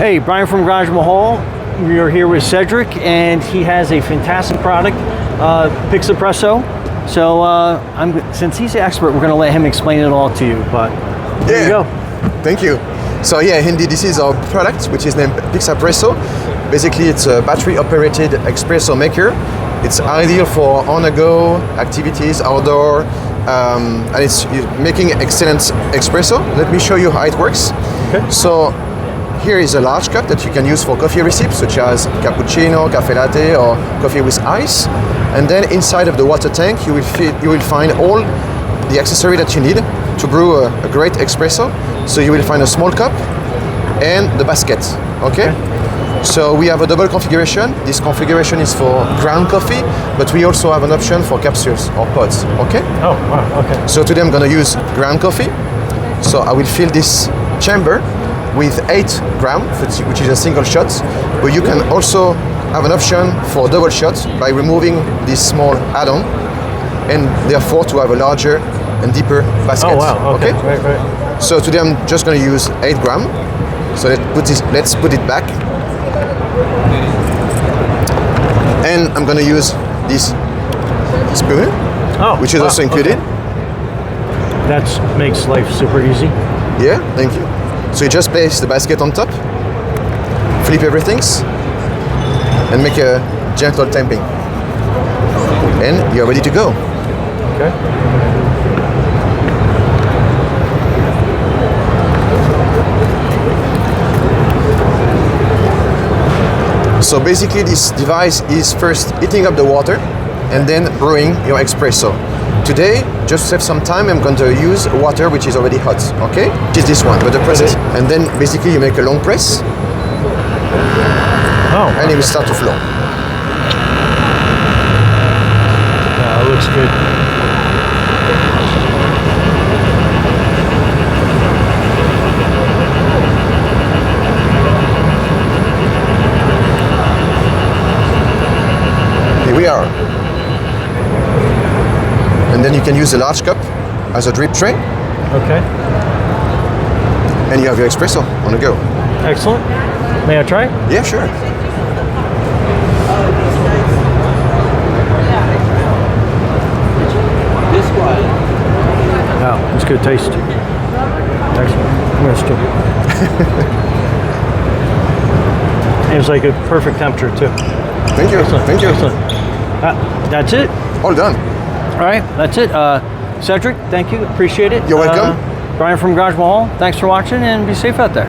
Hey, Brian from Garage Mahal. We are here with Cedric, and he has a fantastic product, PIXAPRESso. So since he's the expert, we're going to let him explain it all to you. But there you go. Thank you. So yeah, indeed, this is our product, which is named PIXAPRESso. Basically, it's a battery-operated espresso maker. It's ideal for on-the-go activities, outdoor, and it's making excellent espresso. Let me show you how it works. Okay. So here is a large cup that you can use for coffee recipes, such as cappuccino, cafe latte, or coffee with ice. And then inside of the water tank, you will find all the accessory that you need to brew a great espresso. So you will find a small cup and the basket. Okay? So we have a double configuration. This configuration is for ground coffee, but we also have an option for capsules or pods. Okay? Oh, wow. Okay. So today I'm going to use ground coffee. So I will fill this chamber with 8 grams, which is a single shot. But you can also have an option for double shots by removing this small add-on, and therefore to have a larger and deeper basket. Oh, wow. Okay. Right. So today I'm just going to use 8 grams. So let's put it back. And I'm going to use this spoon, which is also included. Okay. That makes life super easy. Yeah, thank you. So you just place the basket on top, flip everything, and make a gentle tamping. And you're ready to go. Okay. So basically this device is first heating up the water and then brewing your espresso. Today, just to save some time, I'm going to use water which is already hot, okay? Which is this one, but the process. And then basically you make a long press. And it will start to flow. Yeah, it looks good. Here we are. And then you can use the large cup as a drip tray. Okay. And you have your espresso on the go. Excellent. May I try? Yeah, sure. Wow, it's good taste. Excellent. I'm going to still. It was like a perfect temperature too. Thank you. Excellent. Thank you. Excellent. That's it. All done. All right, that's it. Cedric, thank you. Appreciate it. You're welcome. Brian from Garage Mahal, thanks for watching, and be safe out there.